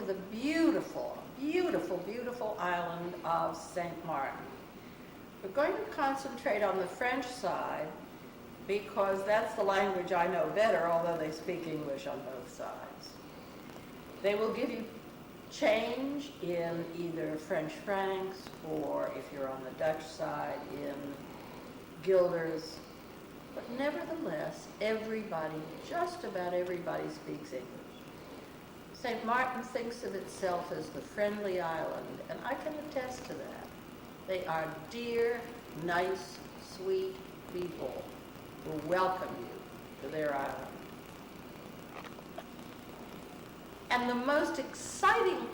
the beautiful, beautiful, beautiful island of St. Martin. We're going to concentrate on the French side because that's the language I know better, although they speak English on both sides. They will give you change in either French francs or, if you're on the Dutch side, in guilders. But nevertheless, everybody, just about everybody, speaks English. St. Martin thinks of itself as the friendly island, and I can attest to that. They are dear, nice, sweet people who welcome you to their island. And the most exciting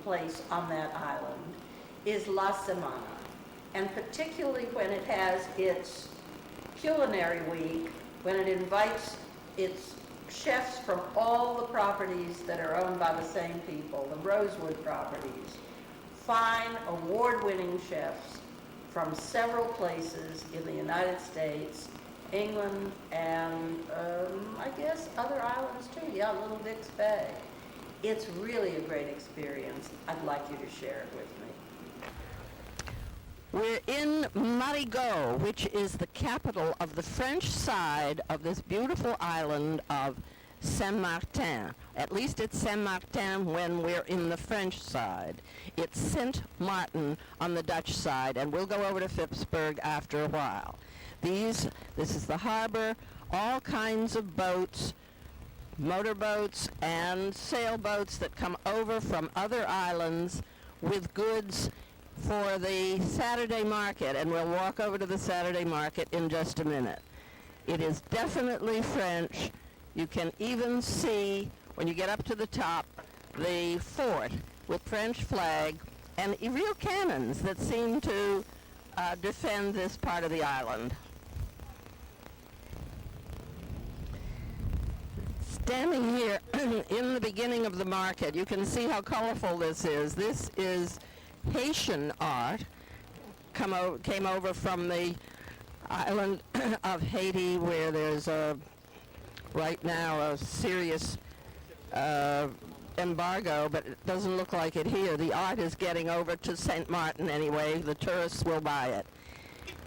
place on that island is La Semana, and particularly when it has its culinary week, when it invites its chefs from all the properties that are owned by the same people, the Rosewood properties, fine award-winning chefs from several places in the United States, England, and I guess other islands too, yeah, Little Dick's Bay. It's really a great experience. I'd like you to share it with me. We're in Marigot, which is the capital of the French side of this beautiful island of Saint-Martin. At least it's Saint-Martin when we're in the French side. It's Saint Martin on the Dutch side, and we'll go over to Phippsburg after a while. This is the harbor, all kinds of boats, motorboats and sailboats that come over from other islands with goods for the Saturday market, and we'll walk over to the Saturday market in just a minute. It is definitely French. You can even see, when you get up to the top, the fort with French flag and real cannons that seem to defend this part of the island. Standing here in the beginning of the market, you can see how colorful this is. This is Haitian art, came over from the island of Haiti, where there's right now a serious embargo, but it doesn't look like it here. The art is getting over to St. Martin anyway. The tourists will buy it.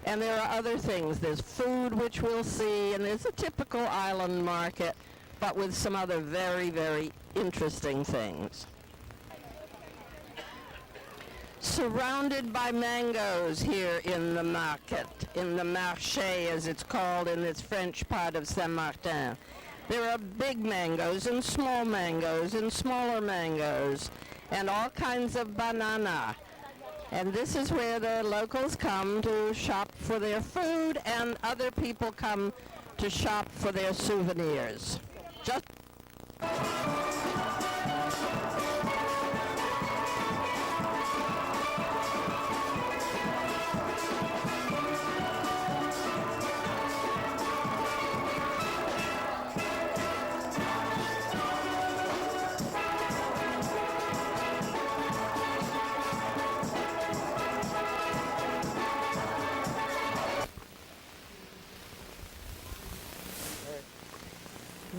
And there are other things. There's food, which we'll see, and there's a typical island market, but with some other very, very interesting things. Surrounded by mangoes here in the market, in the marché as it's called in this French part of Saint-Martin. There are big mangoes and smaller mangoes, and all kinds of banana. And this is where the locals come to shop for their food, and other people come to shop for their souvenirs. Just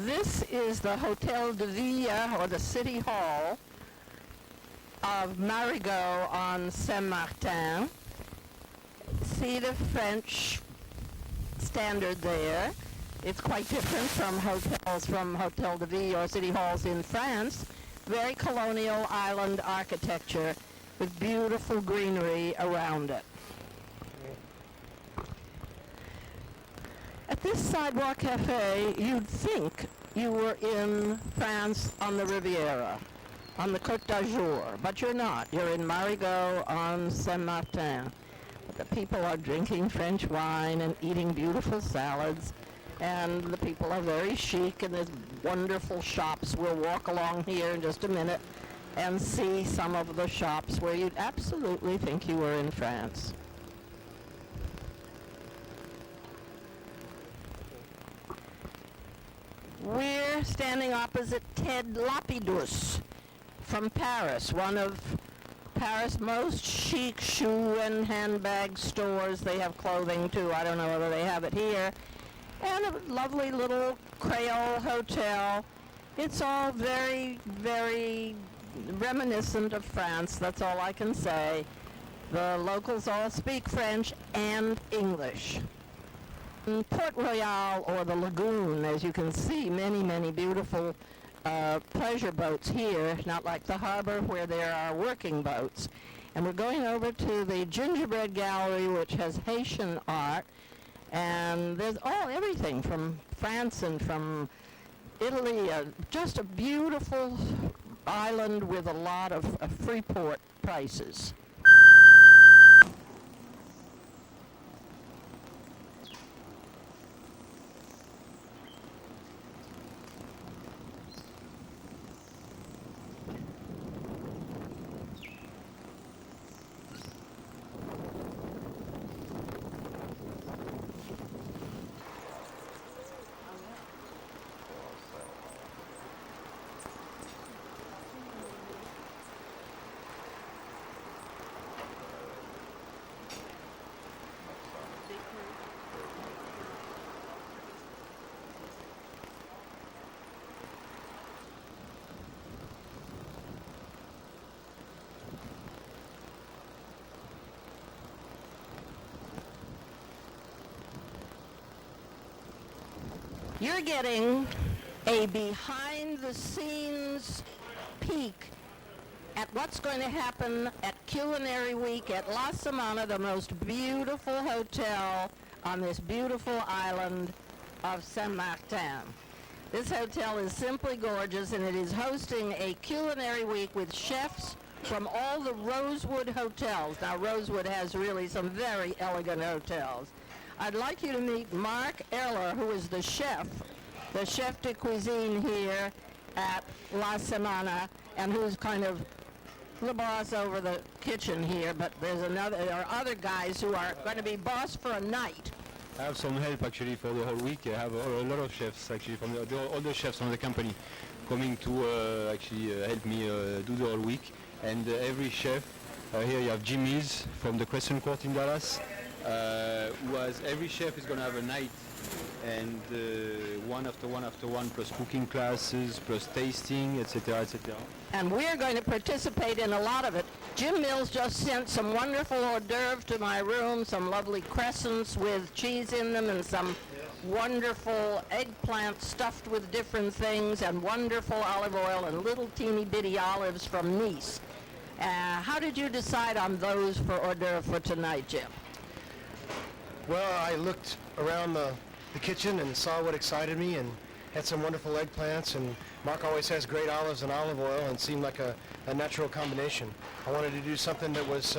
This is the Hotel de Ville, or the City Hall, of Marigot on Saint-Martin. See the French standard there. It's quite different from hotels from Hotel de Ville or city halls in France. Very colonial island architecture with beautiful greenery around it. At this sidewalk cafe, you'd think you were in France on the Riviera, on the Côte d'Azur, but you're not. You're in Marigot on Saint-Martin. But the people are drinking French wine and eating beautiful salads, and the people are very chic, and there's wonderful shops. We'll walk along here in just a minute and see some of the shops where you'd absolutely think you were in France. We're standing opposite Ted Lapidus from Paris, one of Paris' most chic shoe and handbag stores. They have clothing too. I don't know whether they have it here. And a lovely little Creole hotel It's all very, very reminiscent of France, that's all I can say. The locals all speak French and English. In Port Royal, or the lagoon, as you can see, many, many beautiful pleasure boats here, not like the harbor where there are working boats. And we're going over to the Gingerbread Gallery, which has Haitian art, and there's everything from France and from Italy, just a beautiful island with a lot of free port prices. You're getting a behind-the-scenes peek at what's going to happen at Culinary Week at La Semana, the most beautiful hotel on this beautiful island of Saint Martin. This hotel is simply gorgeous, and it is hosting a Culinary Week with chefs from all the Rosewood hotels. Now, Rosewood has really some very elegant hotels. I'd like you to meet Mark Eller, who is the chef de cuisine here at La Semana, and who's kind of the boss over the kitchen here, but there are other guys who are going to be boss for a night. I have some help actually for the whole week. I have a lot of chefs actually from all the chefs from the company coming to actually help me do the whole week. And every chef, here you have Jimmy's from the Crescent Court in Dallas, every chef is going to have a night, and one after one, plus cooking classes, plus tasting, etc., etc. And we're going to participate in a lot of it. Jim Mills just sent some wonderful hors d'oeuvres to my room, some lovely crescents with cheese in them, and some wonderful eggplant stuffed with different things, and wonderful olive oil, and little teeny bitty olives from Nice. How did you decide on those for hors d'oeuvre for tonight, Jim? Well, I looked around the kitchen and saw what excited me, and had some wonderful eggplants, and Mark always has great olives and olive oil, and seemed like a natural combination. I wanted to do something that was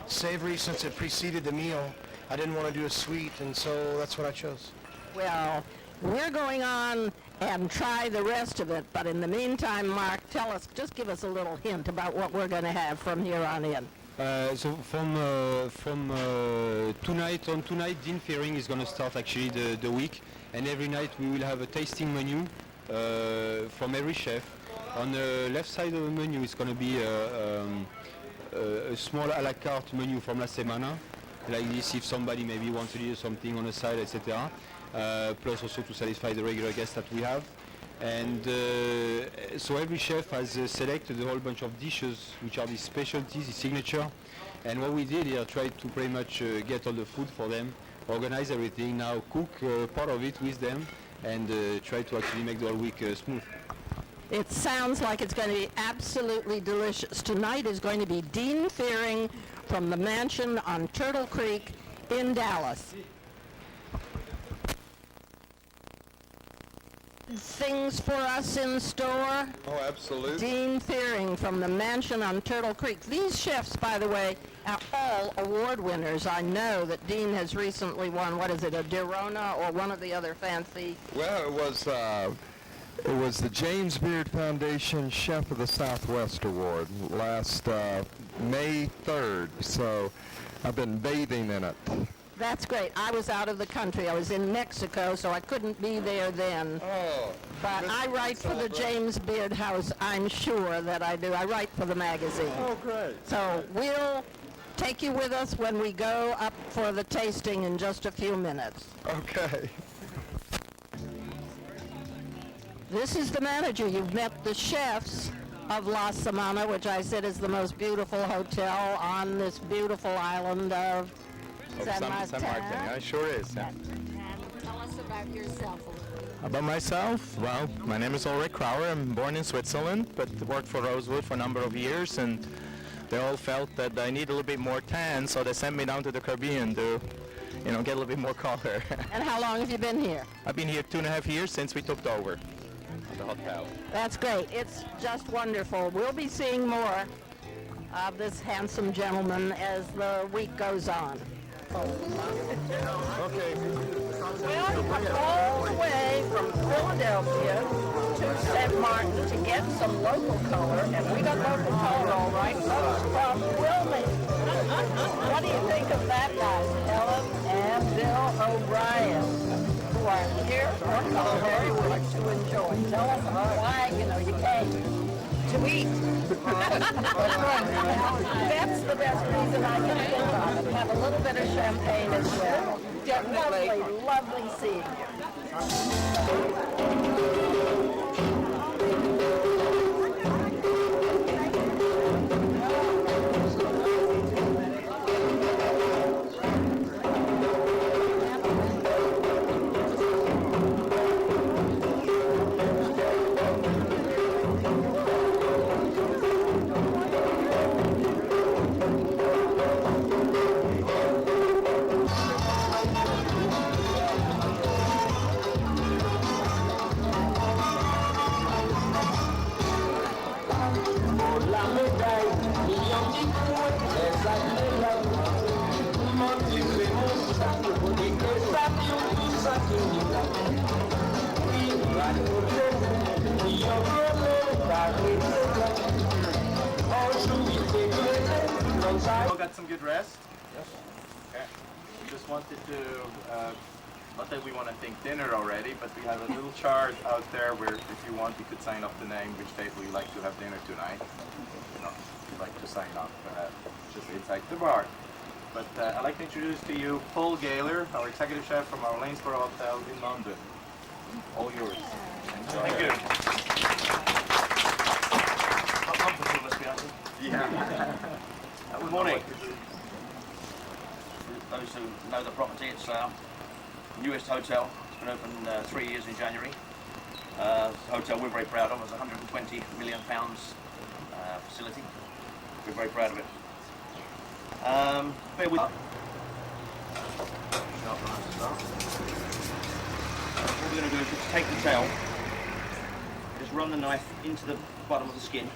savory since it preceded the meal. I didn't want to do a sweet, and so that's what I chose. Well, we're going on and try the rest of it, but in the meantime, Mark, just give us a little hint about what we're going to have from here on in. So from tonight, Dean Fearing is going to start actually the week, and every night we will have a tasting menu from every chef. On the left side of the menu is going to be a small a la carte menu from La Semana, like this if somebody maybe wants to do something on the side, etc. Plus also to satisfy the regular guests that we have. And so every chef has selected a whole bunch of dishes, which are these specialties, his signature. And what we did here, tried to pretty much get all the food for them, organize everything, now cook part of it with them, and try to actually make the whole week smooth. It sounds like it's going to be absolutely delicious. Tonight is going to be Dean Fearing from the mansion on Turtle Creek in Dallas. Things for us in store. Oh, absolutely. Dean Fearing from the mansion on Turtle Creek. These chefs, by the way, are all award winners. I know that Dean has recently won, what is it, a Dirona or one of the other fancy... Well, it was the James Beard Foundation Chef of the Southwest Award last May 3rd, so I've been bathing in it. That's great. I was out of the country. I was in Mexico, so I couldn't be there then. Oh. But I write for the James Beard House. I'm sure that I do. I write for the magazine. Oh, great. So we'll take you with us when we go up for the tasting in just a few minutes. Okay. This is the manager. You've met the chefs of La Semana, which I said is the most beautiful hotel on this beautiful island of San Martin. Yeah, it sure is. Yeah. And tell us about yourself a little bit. About myself, well, my name is Ulrich Krauer. I'm born in Switzerland, but worked for Rosewood for a number of years, and they all felt that I need a little bit more tan, so they sent me down to the Caribbean to, get a little bit more color. And how long have you been here? I've been here 2.5 years since we took over the hotel. That's great. It's just wonderful. We'll be seeing more of this handsome gentleman as the week goes on. Okay. Well, you come all the way from Philadelphia to St. Martin to get some local color, and we got local color all right, folks from Wilmington. What do you think of that, guys? Helen and Bill O'Brien, who are here for culinary week to enjoy. Tell us why, you came. To eat. That's the best reason I can think of. And have a little bit of champagne as well. Definitely. Lovely seeing All got some good rest? Yes. Okay. We just wanted to, not that we want to think dinner already, but we have a little chart out there where if you want you could sign up the name which table you like to have dinner tonight. If you'd like to sign up, just inside the bar. But I'd like to introduce to you Paul Gaylor, our executive chef from our Lanesborough Hotel in London. All yours. Thank you. Yeah. Good morning. Those who know the property, it's our newest hotel. It's been opened 3 years in January. The hotel we're very proud of. It's a £120 million facility. We're very proud of it. Bear with. What we're going to do is just take the tail, just run the knife into the bottom of the skin,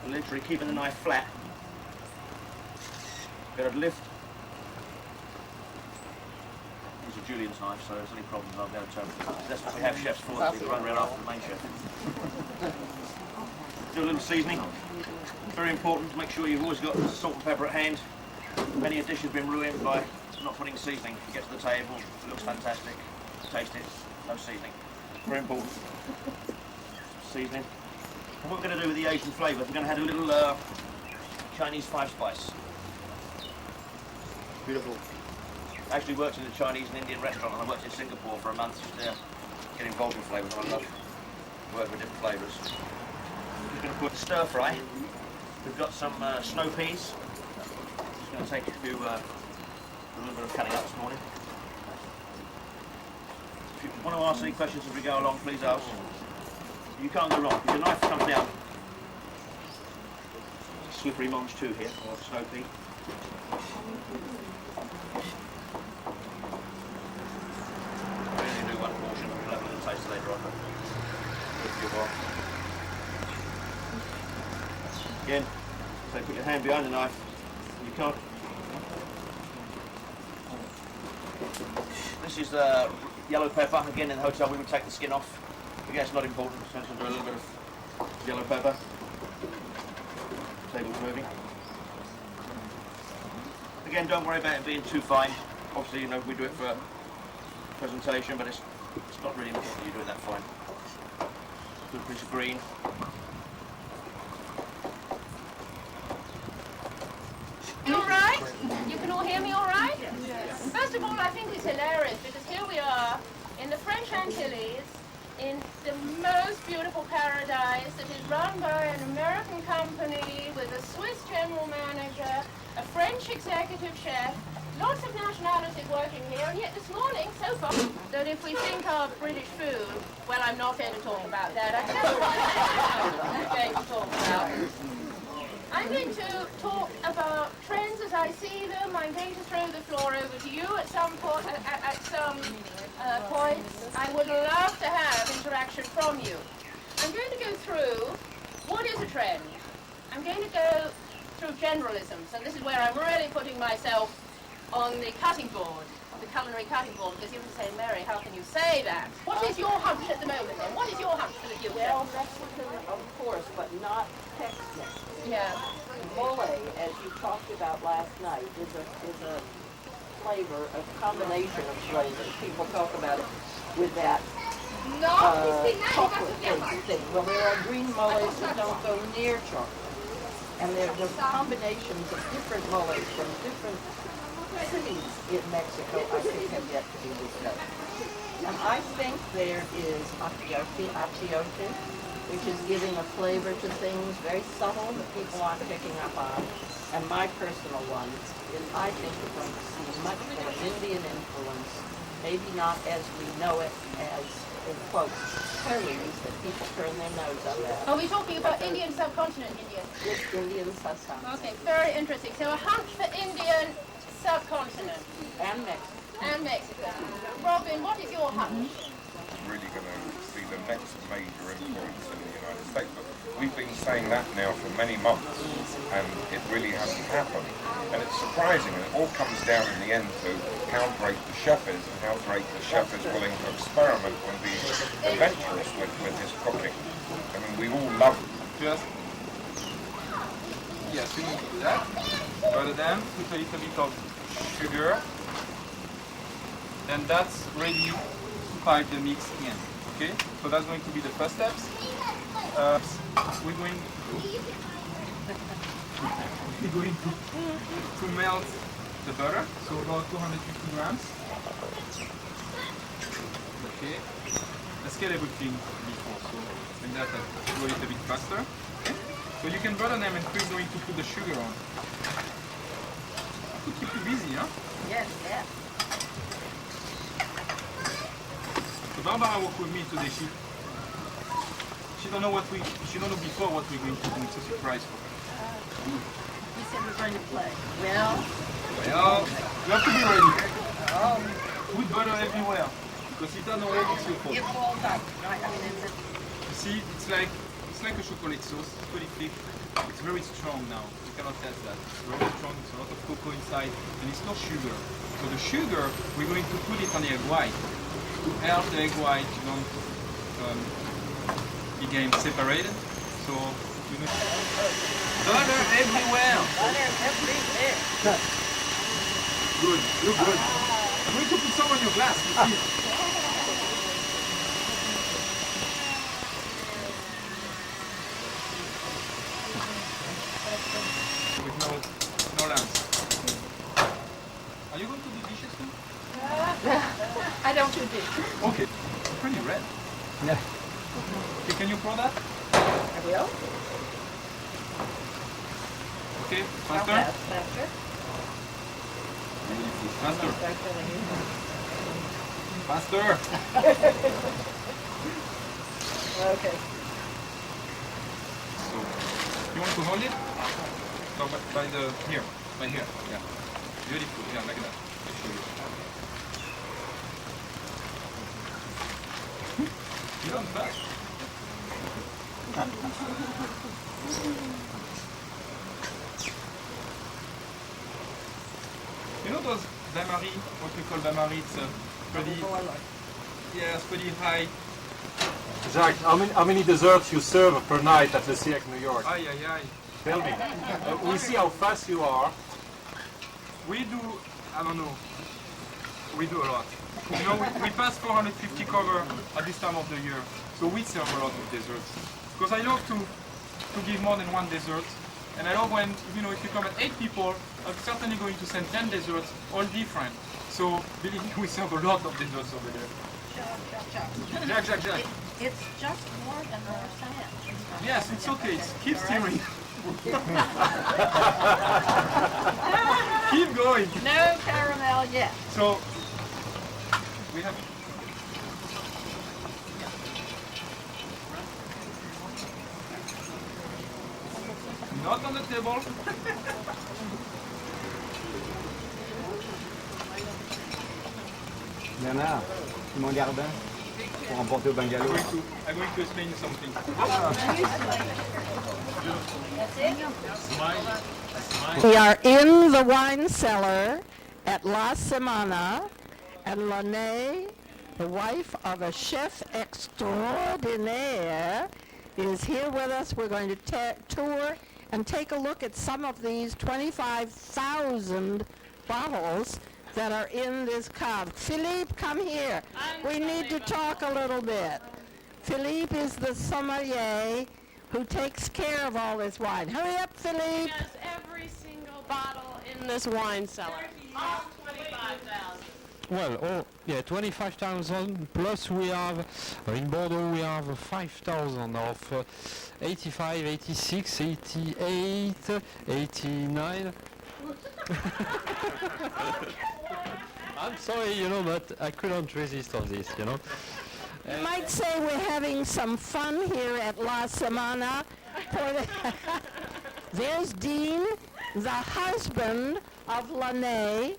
and literally keeping the knife flat. Got to lift. These are Julian's knives, so if there's any problems I'll be able to tell you. That's what we have chefs for, so we run around after the main chef. Do a little seasoning. Very important to make sure you've always got salt and pepper at hand. Many a dish has been ruined by not putting seasoning. You get to the table, it looks fantastic. Taste it, no seasoning. Very important. Seasoning. And what we're going to do with the Asian flavours, we're going to add a little Chinese 5-spice. Beautiful. I actually worked in a Chinese and Indian restaurant, and I worked in Singapore for a month just to get involved in flavours, and I love working with different flavours. I'm just going to put stir fry. We've got some snow peas. Just going to take a little bit of cutting up this morning. If you want to ask any questions as we go along, please ask. You can't go wrong, because your knife comes down. Slippery mange too here, or snow pea. We only do one portion, we'll have a little taste later on. Again, so put your hand behind the knife, you can't. This is yellow pepper. Again, in the hotel we would take the skin off. Again, it's not important, so I'm just going to do a little bit of yellow pepper. Table's moving. Again, don't worry about it being too fine. Obviously, we do it for presentation, but it's not really important you do it that fine. Good piece of green. You all right? You can all hear me all right? Yes. First of all, I think it's hilarious because here we are in the French Antilles in the most beautiful paradise that is run by an American company with a Swiss general manager, a French executive chef, lots of nationalities working here, and yet this morning, so far, that if we think of British food, well, I'm not going to talk about that. I tell you what I'm going to talk about. I'm going to talk about trends as I see them. I'm going to throw the floor over to you at some point. I would love to have interaction from you. I'm going to go through what is a trend. I'm going to go through generalisms, and this is where I'm really putting myself on the cutting board, on the culinary cutting board, because you would say, Mary, how can you say that? What is your hunch at the moment then? What is your hunch for the future? Well, Mexican, of course, but not Tex-Mex. Yeah. Mole, as you talked about last night, is a flavor, a combination of flavors. People talk about it with that chocolate thing. Well, there are green moles that don't go near chocolate. And they're just combinations of different moles from different cities in Mexico, I think, have yet to be discovered. And I think there is achiote, which is giving a flavor to things very subtle that people aren't picking up on. And my personal one is I think we're going to see much more Indian influence, maybe not as we know it as, in quotes, curries that people turn their nose up at. Are we talking about Indian subcontinent Indian? It's Indian subcontinent. Okay, very interesting. So a hunch for Indian subcontinent. And Mexico. And Mexico. Robin, what is your hunch? Really going to see the next major influence in the United States. But we've been saying that now for many months, and it really hasn't happened. And it's surprising, and it all comes down in the end to how great the chef is, and how great the chef is willing to experiment and be adventurous with his cooking. I mean, we all love Just, yes, you need to do that. Butter them, put a little bit of sugar, and that's ready to pipe the mix in. Okay, so that's going to be the first steps. We're going to melt the butter, so about 250 grams. Okay, let's get everything before, so and that go a little bit faster. Okay? So you can butter them, and we're going to put the sugar on. To keep you busy, huh? Yes, yes. So Barbara worked with me today. She don't know before what we're going to do. It's a surprise for her. He said we're going to play. Well, You have to be ready. Put butter everywhere, because if you don't know it's your fault. it falls out. I mean, You see, it's like a chocolate sauce. It's pretty thick. It's very strong now. You cannot test that. It's very strong. It's a lot of cocoa inside, and it's not sugar. So the sugar, we're going to put it on the egg white to help the egg white, became separated. So butter everywhere. butter everywhere. Good. Look good. I'm going to put some on your glass. You see. With no lamps. Are you going to do dishes too? I don't do dishes. Okay. Pretty red. Yeah. Okay, can you pour that? I will. Okay, How faster. fast? Faster? Faster. Faster than you. Faster. Okay. So, you want to hold it? No, by here. Yeah. Beautiful. Yeah, like that. I'll show you. You're done fast. You know those bain-marie, what we call bain-marie, it's pretty, yeah, it's pretty high. Jacques, how many desserts you serve per night at Le Cirque, New York? Aye. Tell me. We see how fast you are. We do, I don't know, we do a lot. You know, we pass 450 cover at this time of the year, so we serve a lot of desserts. Because I love to give more than one dessert, and I love when, if you come at 8 people, I'm certainly going to send 10 desserts, all different. So, believe me, we serve a lot of desserts over there. Jacques. It's just more than more sand. Yes, it's okay. Keep steering. Keep going. No caramel yet. So we have. Not on the table. Bernard, mon gardin, pour emporter au bungalow. I'm going to explain you something. We are in the wine cellar at La Semana, and Lene, the wife of a chef extraordinaire, is here with us. We're going to tour and take a look at some of these 25,000 bottles that are in this cave. Philippe, come here. We need to talk a little bit. Philippe is the sommelier who takes care of all this wine. Hurry up, Philippe. Yes, every single bottle in this wine cellar. All 25,000. Well, oh, yeah, 25,000 plus we have, in Bordeaux we have 5,000 of 85, 86, 88, 89. I'm sorry, but I couldn't resist on this, You might say we're having some fun here at La Semana. There's Dean, the husband of Lene,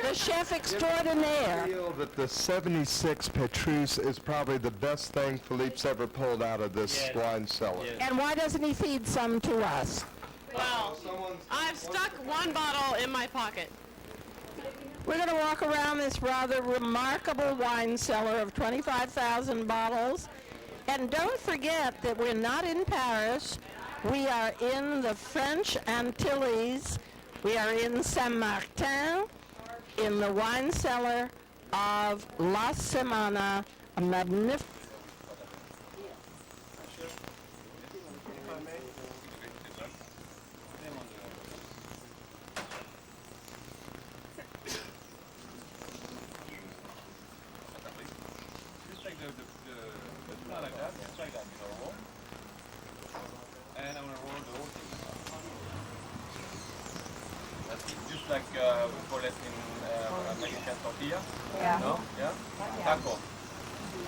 the chef extraordinaire. I feel that the 76 Petrus is probably the best thing Philippe's ever pulled out of this wine cellar. And why doesn't he feed some to us? Well, I've stuck one bottle in my pocket. We're going to walk around this rather remarkable wine cellar of 25,000 bottles. And don't forget that we're not in Paris. We are in the French Antilles. We are in Saint-Martin, in the wine cellar of La Semana, a magnificent. Just like we call it in Mexican tortilla. Yeah. No? Yeah? Taco.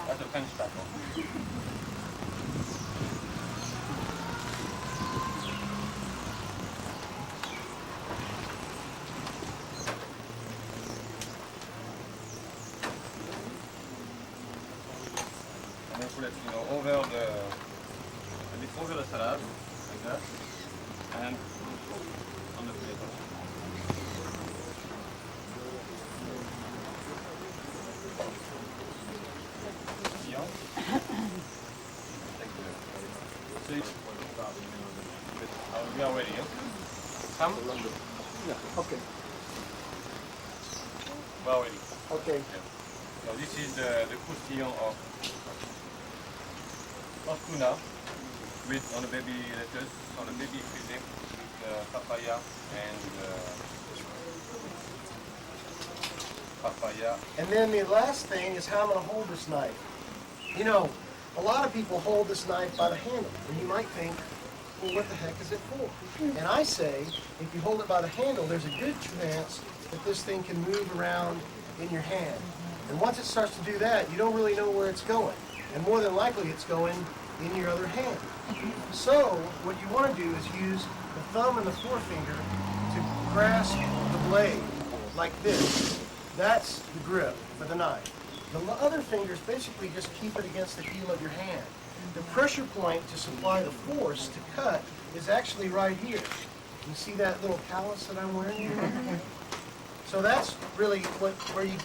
That's a French taco. And then put it, over the salad, like that, and on the plate. We are ready. Come. Okay. We are ready. Okay. So this is the croustillant of tuna with on a baby lettuce, on a baby cuisine with papaya and And then the last thing is how I'm going to hold this knife. A lot of people hold this knife by the handle, and you might think, well, what the heck is it for? And I say, if you hold it by the handle, there's a good chance that this thing can move around in your hand. And once it starts to do that, you don't really know where it's going. And more than likely, it's going in your other hand. So what you want to do is use the thumb and the forefinger to grasp the blade like this. That's the grip for the knife. The other fingers basically just keep it against the heel of your hand. The pressure point to supply the force to cut is actually right here. You see that little callus that I'm wearing here? So that's really where you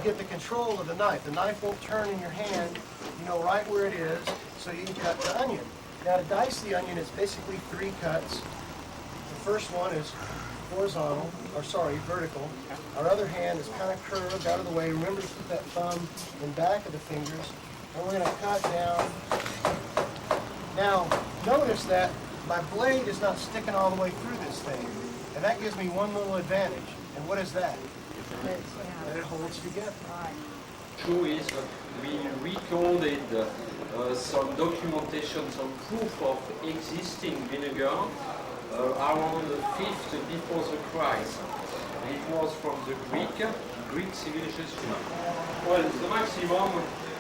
get the control of the knife. The knife won't turn in your hand, you know right where it is, so you can cut the onion. Now to dice the onion, it's basically 3 cuts. The first one is horizontal, vertical. Our other hand is kind of curved out of the way. Remember to keep that thumb in back of the fingers. And we're going to cut down. Now, notice that my blade is not sticking all the way through this thing. And that gives me one little advantage. And what is that? That it holds together. true is we recorded some documentation, some proof of existing vinegar around the 5th before the Christ. It was from the Greek civilization. Well, the maximum,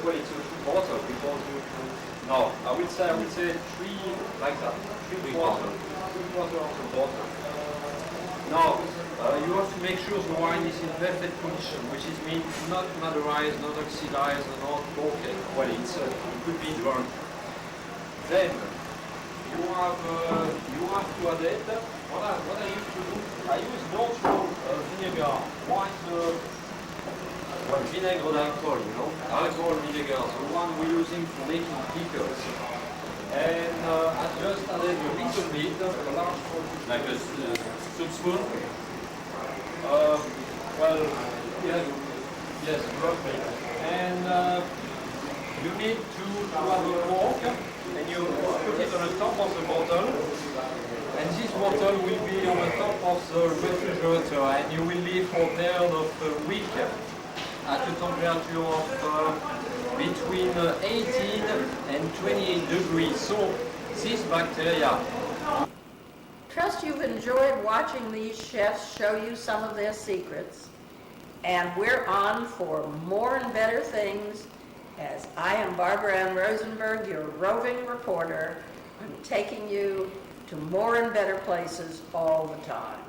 well, it's a 2 bottle because you can, no, I would say 3 like that, 3 quarter of the bottle. Now, you have to make sure the wine is in perfect condition, which is mean not maderized, not oxidized, not broken. Well, it could be burnt. Then you have to add it. What I used to do, I use neutral vinegar, white vinegar d'alcohol, you know, alcohol vinegar, the one we're using for making pickles. And I just added a little bit, a large portion, like a soup spoon. Well, yes, roughly. And you need to have a cork, and you put it on the top of the bottle. And this bottle will be on the top of the refrigerator, and you will leave for a period of a week at a temperature of between 18 and 28 degrees. So this bacteria. Trust you've enjoyed watching these chefs show you some of their secrets. And we're on for more and better things, as I am Barbara Ann Rosenberg, your roving reporter. I'm taking you to more and better places all the time.